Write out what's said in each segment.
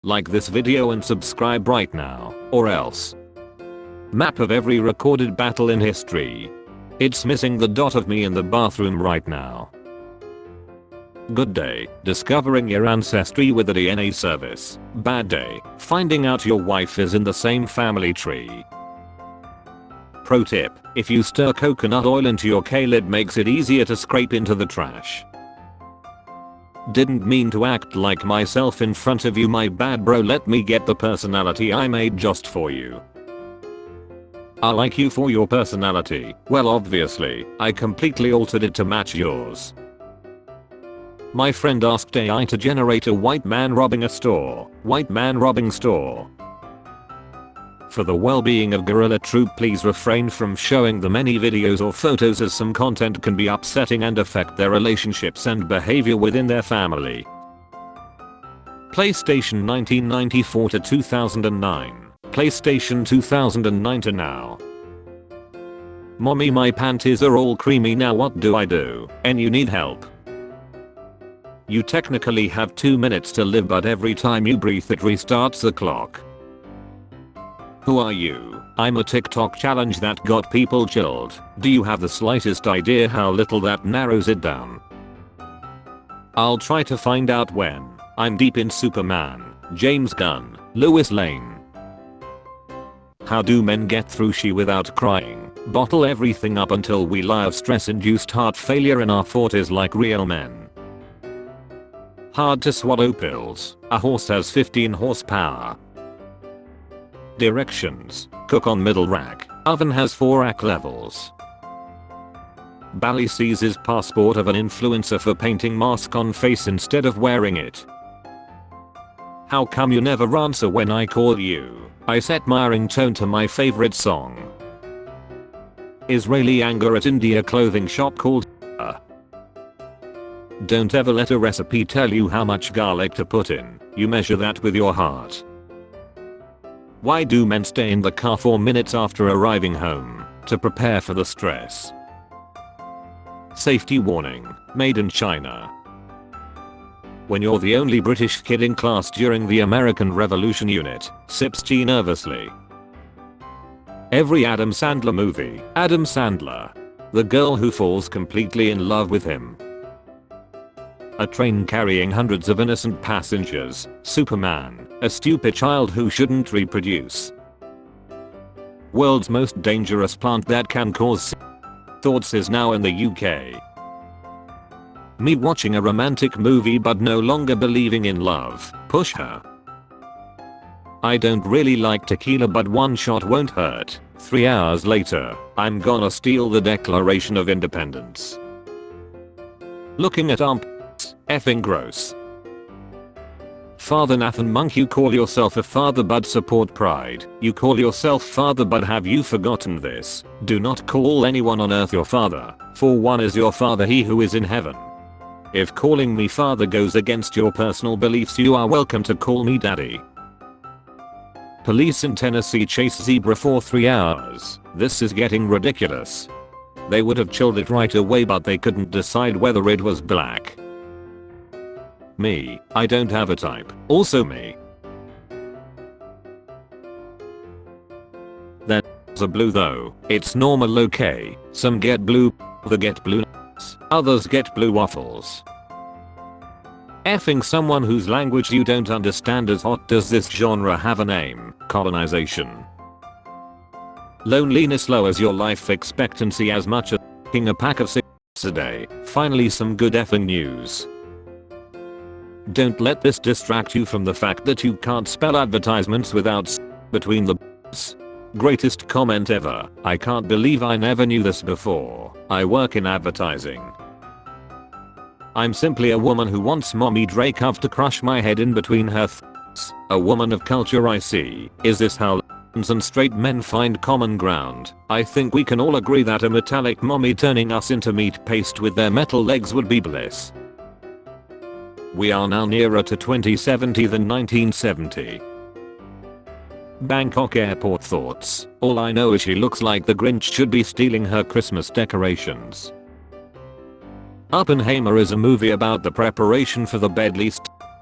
Like this video and subscribe right now, or else. Map of every recorded battle in history. It's missing the dot of me in the bathroom right now. Good day, discovering your ancestry with a DNA service. Bad day, finding out your wife is in the same family tree. Pro tip, if you stir coconut oil into your K-lid makes it easier to scrape into the trash. Didn't mean to act like myself in front of you, my bad bro, let me get the personality I made just for you. I like you for your personality. Well, obviously, I completely altered it to match yours. My friend asked AI to generate a white man robbing a store. White man robbing store. For the well-being of Gorilla Troop, please refrain from showing them any videos or photos, as some content can be upsetting and affect their relationships and behavior within their family. PlayStation 1994 to 2009. PlayStation 2009 to now. Mommy, my panties are all creamy now, what do I do? And you need help. You technically have 2 minutes to live, but every time you breathe it restarts the clock. Who are you? I'm a TikTok challenge that got people chilled. Do you have the slightest idea how little that narrows it down? I'll try to find out when. I'm deep in Superman, James Gunn, Lois Lane. How do men get through she without crying? Bottle everything up until we lie of stress-induced heart failure in our 40s like real men. Hard to swallow pills. A horse has 15 horsepower. Directions. Cook on middle rack. Oven has 4 rack levels. Bally seizes passport of an influencer for painting mask on face instead of wearing it. How come you never answer when I call you? I set my ringtone to my favorite song. Israeli anger at India clothing shop called Don't ever let a recipe tell you how much garlic to put in. You measure that with your heart. Why do men stay in the car 4 minutes after arriving home? To prepare for the stress. Safety warning. Made in China. When you're the only British kid in class during the American Revolution unit, sips tea nervously. Every Adam Sandler movie. Adam Sandler. The girl who falls completely in love with him. A train carrying hundreds of innocent passengers. Superman. A stupid child who shouldn't reproduce. World's most dangerous plant that can cause thoughts is now in the UK. Me watching a romantic movie but no longer believing in love. Push her. I don't really like tequila, but one shot won't hurt. 3 hours later, I'm gonna steal the Declaration of Independence. Looking at armpits. Effing gross. Father Nathan Monk, you call yourself a father but support pride. You call yourself father, but have you forgotten this? Do not call anyone on earth your father, for one is your father, he who is in heaven. If calling me father goes against your personal beliefs, you are welcome to call me daddy. Police in Tennessee chase zebra for 3 hours. This is getting ridiculous. They would have chilled it right away, but they couldn't decide whether it was black. Me, I don't have a type. Also me. There's a blue though. It's normal, okay. Some get blue, they get blue nuts, others get blue waffles. Effing someone whose language you don't understand is hot. Does this genre have a name? Colonization. Loneliness lowers your life expectancy as much as f***ing a pack of cigarettes a day. Finally, some good effing news. Don't let this distract you from the fact that you can't spell advertisements without s between the s. Greatest comment ever. I can't believe I never knew this before. I work in advertising. I'm simply a woman who wants mommy Dracov to crush my head in between her thighs. A woman of culture, I see. Is this how lesbians and straight men find common ground? I think we can all agree that a metallic mommy turning us into meat paste with their metal legs would be bliss. We are now nearer to 2070 than 1970. Bangkok airport thoughts. All I know is she looks like the Grinch should be stealing her Christmas decorations. Oppenheimer is a movie about the preparation for the deadly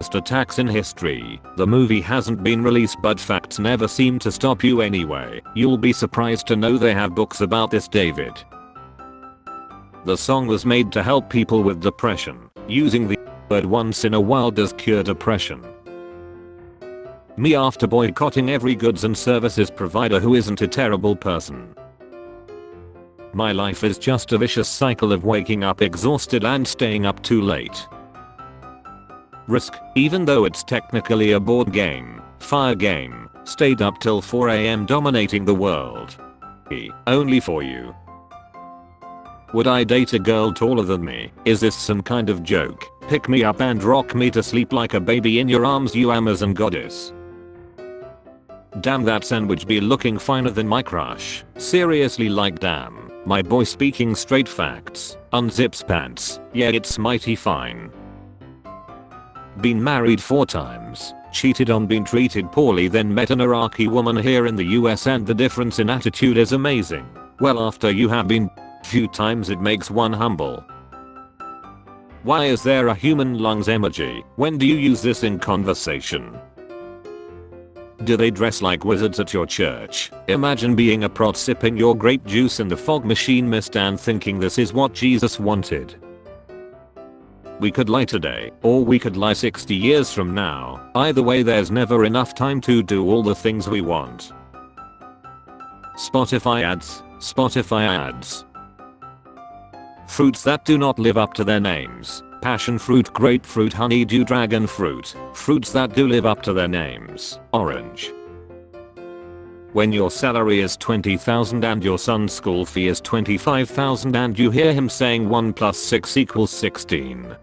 attacks in history. The movie hasn't been released, but facts never seem to stop you anyway. You'll be surprised to know they have books about this, David. The song was made to help people with depression. Using the word once in a while does cure depression. Me after boycotting every goods and services provider who isn't a terrible person. My life is just a vicious cycle of waking up exhausted and staying up too late. Risk, even though it's technically a board game, fire game, stayed up till 4 AM dominating the world. Only for you. Would I date a girl taller than me? Is this some kind of joke? Pick me up and rock me to sleep like a baby in your arms, you Amazon goddess. Damn, that sandwich be looking finer than my crush. Seriously, like damn. My boy speaking straight facts. Unzips pants. Yeah, it's mighty fine. Been married 4 times. Cheated on, been treated poorly, then met an Iraqi woman here in the US, and the difference in attitude is amazing. Well, after you have been few times, it makes one humble. Why is there a human lungs emoji? When do you use this in conversation? Do they dress like wizards at your church? Imagine being a prot sipping your grape juice in the fog machine mist and thinking this is what Jesus wanted. We could lie today, or we could lie 60 years from now. Either way, there's never enough time to do all the things we want. Spotify ads. Spotify ads. Fruits that do not live up to their names. Passion fruit, grapefruit, honeydew, dragon fruit. Fruits that do live up to their names. Orange. When your salary is $20,000 and your son's school fee is $25,000 and you hear him saying 1 + 6 = 16.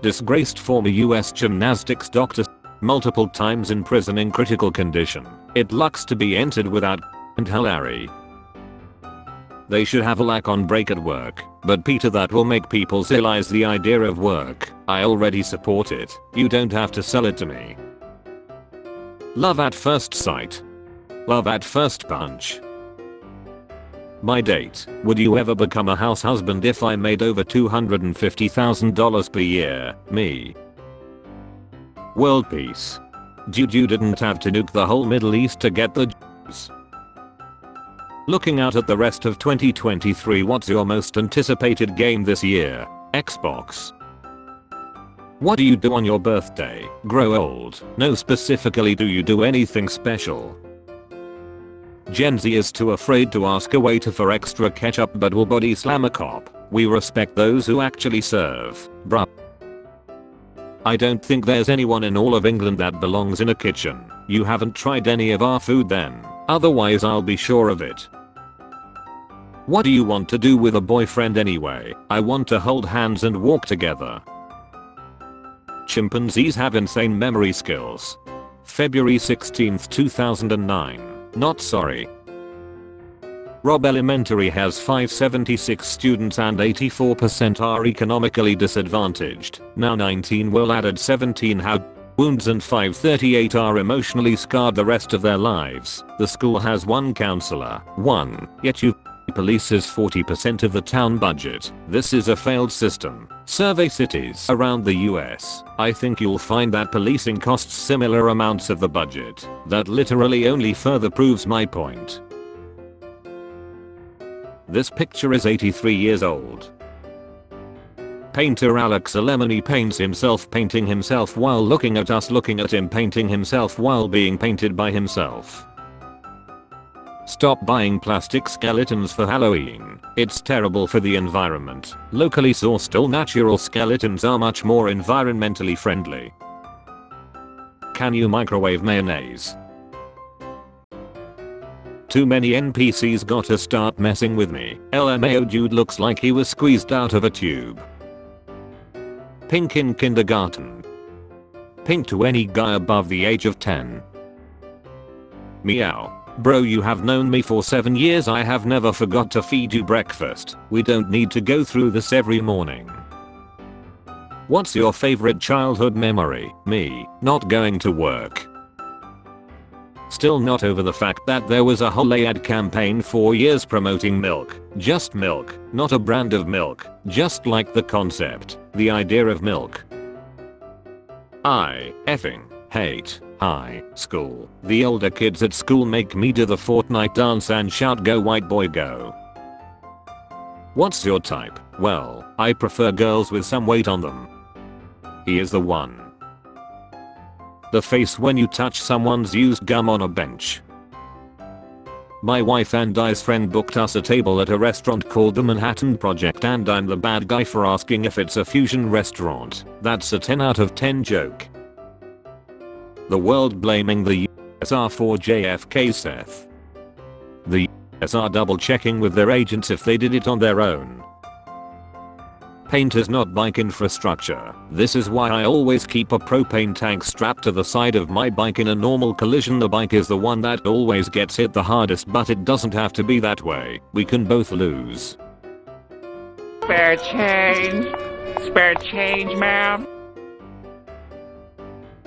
Disgraced former US gymnastics doctor, multiple times in prison in critical condition. It looks to be entered without and Hillary. They should have a lack on break at work, but Peter, that will make people realize the idea of work. I already support it. You don't have to sell it to me. Love at first sight. Love at first punch. My date. Would you ever become a house husband if I made over $250,000 per year? Me. World peace. Dude, you didn't have to nuke the whole Middle East to get the Jews. Looking out at the rest of 2023, what's your most anticipated game this year? Xbox. What do you do on your birthday? Grow old. No, specifically, do you do anything special? Gen Z is too afraid to ask a waiter for extra ketchup but will body slam a cop. We respect those who actually serve. Bruh. I don't think there's anyone in all of England that belongs in a kitchen. You haven't tried any of our food then. Otherwise I'll be sure of it. What do you want to do with a boyfriend anyway? I want to hold hands and walk together. Chimpanzees have insane memory skills. February 16, 2009. Not sorry. Robb Elementary has 576 students and 84% are economically disadvantaged. Now 19 will added 17 have wounds and 538 are emotionally scarred the rest of their lives. The school has 1 counselor. 1. Yet you polices 40% of the town budget. This is a failed system. Survey cities around the US. I think you'll find that policing costs similar amounts of the budget. That literally only further proves my point. This picture is 83 years old. Painter Alex Alemany paints himself painting himself while looking at us looking at him painting himself while being painted by himself. Stop buying plastic skeletons for Halloween. It's terrible for the environment. Locally sourced all natural skeletons are much more environmentally friendly. Can you microwave mayonnaise? Too many NPCs gotta start messing with me. LMAO, dude looks like he was squeezed out of a tube. Pink in kindergarten. Pink to any guy above the age of 10. Meow. Bro, you have known me for 7 years. I have never forgot to feed you breakfast. We don't need to go through this every morning. What's your favorite childhood memory? Me, not going to work. Still not over the fact that there was a whole ad campaign for years promoting milk. Just milk, not a brand of milk. Just like the concept, the idea of milk. I effing hate high school. The older kids at school make me do the Fortnite dance and shout go white boy go. What's your type? Well, I prefer girls with some weight on them. He is the one. The face when you touch someone's used gum on a bench. My wife and I's friend booked us a table at a restaurant called the Manhattan Project and I'm the bad guy for asking if it's a fusion restaurant. That's a 10 out of 10 joke. The world blaming the USR for JFK Seth. The US are double checking with their agents if they did it on their own. Paint is not bike infrastructure. This is why I always keep a propane tank strapped to the side of my bike. In a normal collision the bike is the one that always gets hit the hardest, but it doesn't have to be that way. We can both lose. Spare change. Spare change, ma'am.